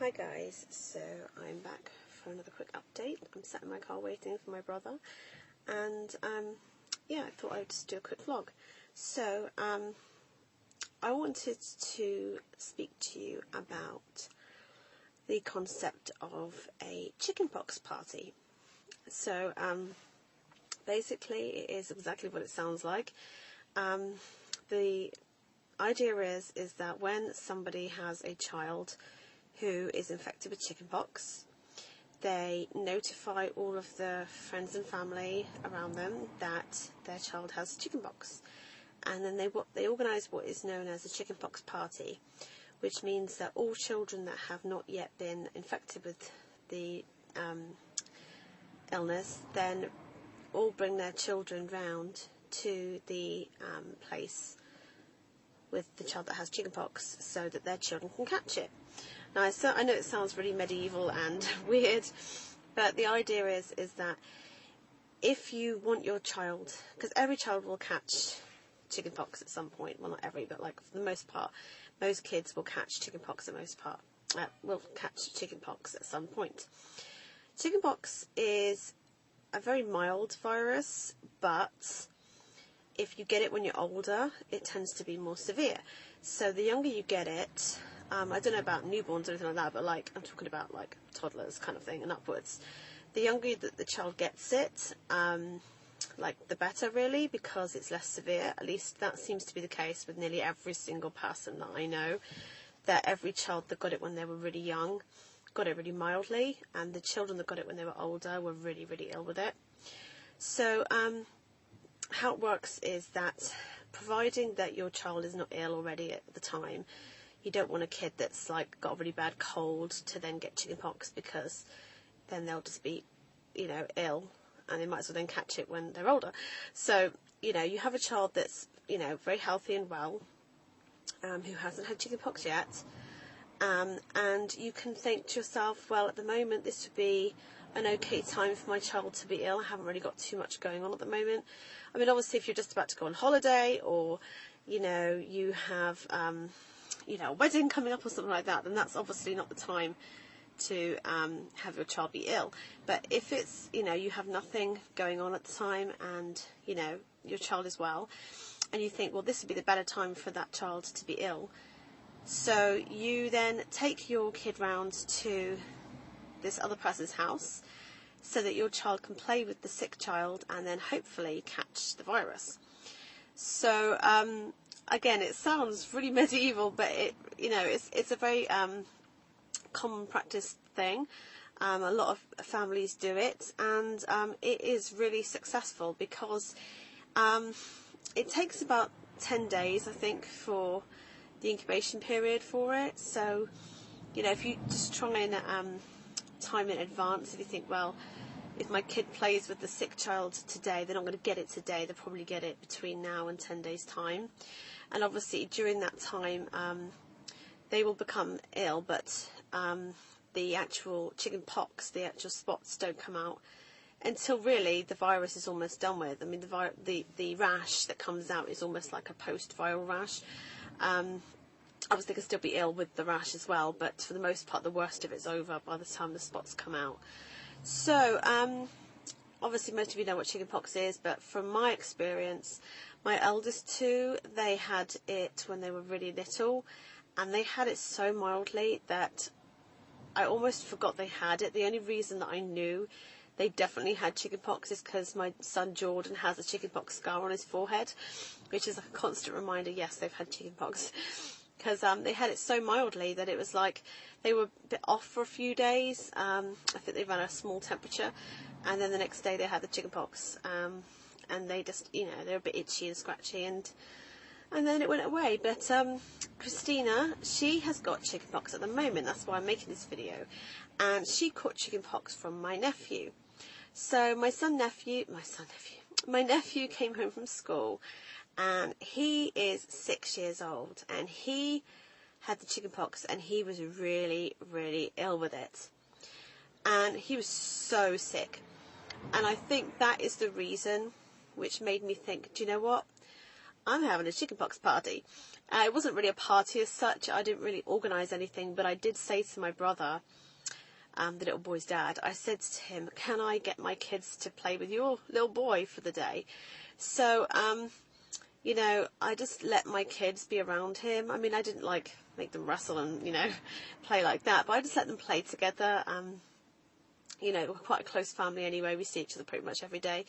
Hi guys, so I'm back for another quick update. I'm sat in my car waiting for my brother, and yeah, I thought I'd just do a quick vlog. So I wanted to speak to you about the concept of a chickenpox party. So basically it is exactly what it sounds like. The idea is that when somebody has a child who is infected with chickenpox, they notify all of the friends and family around them that their child has chickenpox, and then they organise what is known as a chickenpox party, which means that all children that have not yet been infected with the illness then all bring their children round to the place with the child that has chickenpox so that their children can catch it. Now, I know it sounds really medieval and weird, but the idea is that if you want your child, because every child will catch chickenpox at some point, well, not every, but like for the most part, most kids will catch chickenpox will catch chickenpox at some point. Chickenpox is a very mild virus, but if you get it when you're older, it tends to be more severe. So the younger you get it, I don't know about newborns or anything like that, but like I'm talking about like toddlers kind of thing and upwards. The younger that the child gets it, like the better really, because it's less severe. At least that seems to be the case with nearly every single person that I know, that every child that got it when they were really young got it really mildly, and the children that got it when they were older were really, really ill with it. So how it works is that, providing that your child is not ill already at the time, you don't want a kid that's like got a really bad cold to then get chickenpox, because then they'll just be, ill, and they might as well then catch it when they're older. So, you have a child that's, very healthy and well, who hasn't had chickenpox yet, and you can think to yourself, well, at the moment this would be an okay time for my child to be ill. I haven't really got too much going on at the moment. I mean, obviously, if you're just about to go on holiday, or, you have, a wedding coming up or something like that, then that's obviously not the time to have your child be ill. But if it's, you have nothing going on at the time, and, your child is well, and you think, well, this would be the better time for that child to be ill. So you then take your kid round to this other person's house so that your child can play with the sick child and then hopefully catch the virus. So again, it sounds really medieval, but it's a very common practice thing. A lot of families do it, and it is really successful, because it takes about 10 days, I think, for the incubation period for it. So, if you just try and time in advance, if you think, well, if my kid plays with the sick child today, they're not going to get it today, they'll probably get it between now and 10 days time. And obviously during that time they will become ill, but the actual chicken pox, the actual spots, don't come out until really the virus is almost done with. I mean, the rash that comes out is almost like a post-viral rash. Obviously they can still be ill with the rash as well, but for the most part the worst of it's over by the time the spots come out. So obviously most of you know what chickenpox is, but from my experience, my eldest two, they had it when they were really little, and they had it so mildly that I almost forgot they had it. The only reason that I knew they definitely had chickenpox is because my son Jordan has a chickenpox scar on his forehead, which is like a constant reminder, yes, they've had chickenpox. Because they had it so mildly that it was like they were a bit off for a few days. I think they ran a small temperature, and then the next day they had the chickenpox, and they just, they were a bit itchy and scratchy, and then it went away. But Christina, she has got chickenpox at the moment. That's why I'm making this video, and she caught chickenpox from my nephew. So my nephew came home from school, and he is 6 years old, and he had the chickenpox, and he was really, really ill with it. And he was so sick. And I think that is the reason which made me think, do you know what? I'm having a chickenpox party. It wasn't really a party as such. I didn't really organise anything, but I did say to my brother, the little boy's dad, I said to him, can I get my kids to play with your little boy for the day? So, you know, I just let my kids be around him. I mean, I didn't like make them wrestle and, you know, play like that, but I just let them play together. You know, we're quite a close family anyway. We see each other pretty much every day.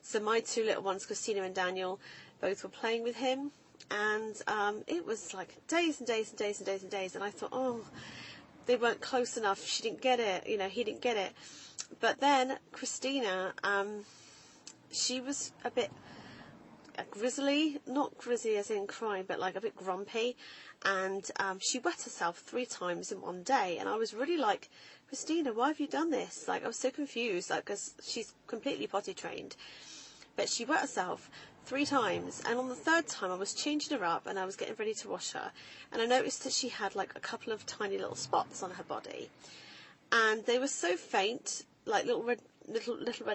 So my two little ones, Christina and Daniel, both were playing with him. And it was like days and days and days and days and days. And I thought, oh, they weren't close enough. She didn't get it. You know, he didn't get it. But then Christina, she was a bit grizzly, not grizzly as in crying, but like a bit grumpy. And she wet herself 3 times in one day. And I was really like, Christina, why have you done this? Like, I was so confused, like, because she's completely potty trained. But she wet herself 3 times, and on the 3rd time I was changing her up and I was getting ready to wash her, and I noticed that she had like a couple of tiny little spots on her body, and they were so faint, like little red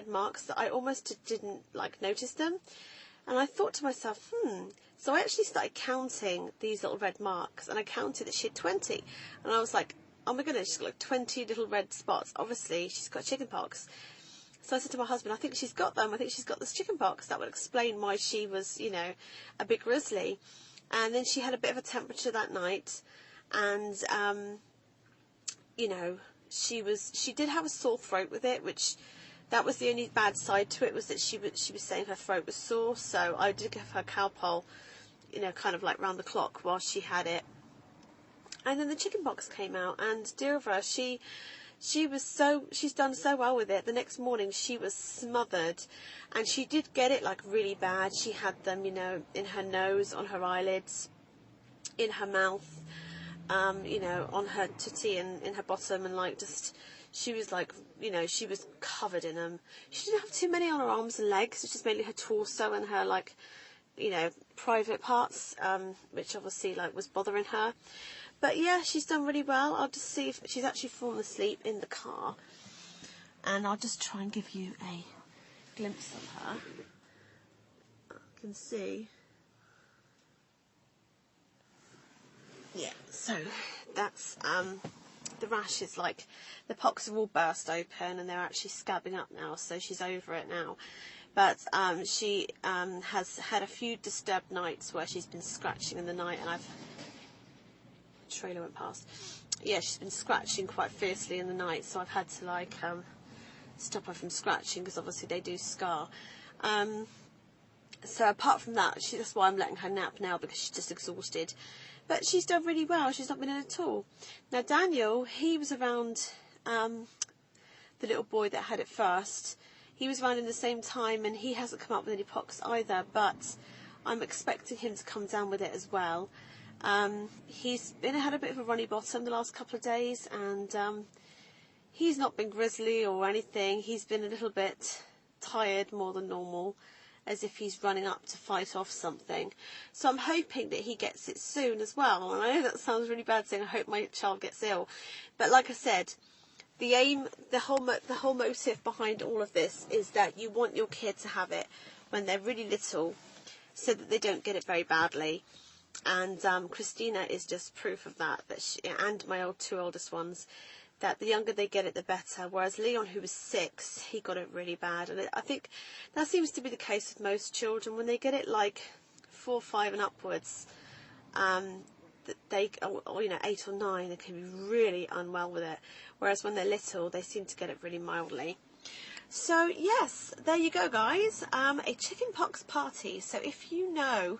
marks, that I almost didn't like notice them. And I thought to myself, so I actually started counting these little red marks, and I counted that she had 20, and I was like, oh my goodness, she's got like 20 little red spots. Obviously, she's got chickenpox. So I said to my husband, I think she's got them. I think she's got this chickenpox. That would explain why she was, you know, a bit grizzly. And then she had a bit of a temperature that night. And, you know, she did have a sore throat with it, which that was the only bad side to it, was that she was saying her throat was sore. So I did give her Calpol, you know, kind of like round the clock while she had it. And then the chickenpox came out, and dear of her, she's done so well with it. The next morning she was smothered, and she did get it like really bad. She had them, you know, in her nose, on her eyelids, in her mouth, you know, on her tutty and in her bottom, and like just, she was like, you know, she was covered in them. She didn't have too many on her arms and legs. It's just mainly her torso and her, like, you know, private parts, which obviously like was bothering her. But yeah, she's done really well. I'll just see if she's actually fallen asleep in the car. And I'll just try and give you a glimpse of her. I can see. Yeah, so that's, the rash is like, the pox have all burst open and they're actually scabbing up now. So she's over it now. But she has had a few disturbed nights where she's been scratching in the night, and trailer went past. Yeah, she's been scratching quite fiercely in the night, so I've had to like stop her from scratching, because obviously they do scar. So apart from that, that's why I'm letting her nap now, because she's just exhausted. But she's done really well. She's not been in at all. Now Daniel, he was around the little boy that had it first. He was around in the same time, and he hasn't come up with any pox either, but I'm expecting him to come down with it as well. He's had a bit of a runny bottom the last couple of days, and he's not been grizzly or anything. He's been a little bit tired more than normal, as if he's running up to fight off something. So I'm hoping that he gets it soon as well. And I know that sounds really bad, saying I hope my child gets ill, but like I said, the aim, the whole motive behind all of this is that you want your kid to have it when they're really little, so that they don't get it very badly. And Christina is just proof of that. And my two oldest ones, that the younger they get it, the better. Whereas Leon, who was 6, he got it really bad. And I think that seems to be the case with most children. When they get it like 4, 5 and upwards, they, or, you know, 8 or 9, they can be really unwell with it. Whereas when they're little, they seem to get it really mildly. So yes, there you go, guys. A chickenpox party. So if you know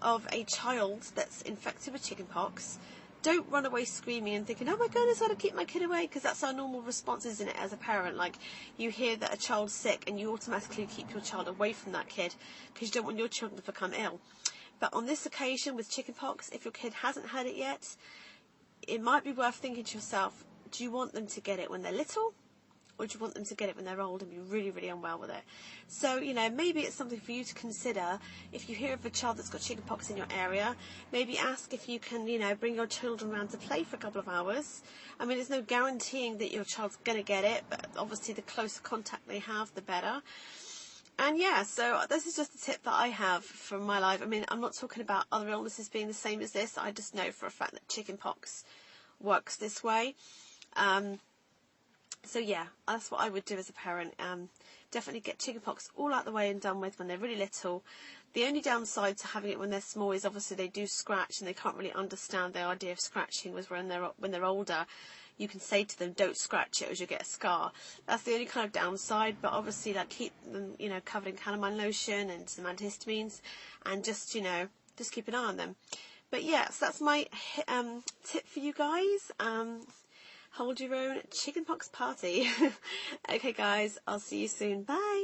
of a child that's infected with chickenpox, don't run away screaming and thinking, oh my goodness, how to keep my kid away, because that's our normal response, isn't it, as a parent? Like, you hear that a child's sick and you automatically keep your child away from that kid because you don't want your children to become ill. But on this occasion with chickenpox, if your kid hasn't had it yet, it might be worth thinking to yourself, do you want them to get it when they're little, or do you want them to get it when they're old and be really, really unwell with it? So, you know, maybe it's something for you to consider. If you hear of a child that's got chickenpox in your area, maybe ask if you can, you know, bring your children around to play for a couple of hours. I mean, there's no guaranteeing that your child's going to get it, but obviously the closer contact they have, the better. And yeah, so this is just a tip that I have from my life. I mean, I'm not talking about other illnesses being the same as this. I just know for a fact that chickenpox works this way. So yeah, that's what I would do as a parent. Definitely get chickenpox all out the way and done with when they're really little. The only downside to having it when they're small is obviously they do scratch and they can't really understand the idea of scratching. Was when they're older, you can say to them, "Don't scratch it, or you'll get a scar." That's the only kind of downside. But obviously, like, keep them, covered in calamine lotion and some antihistamines, and just keep an eye on them. But yeah, so that's my tip for you guys. Hold your own chickenpox party. Okay, guys, I'll see you soon. Bye.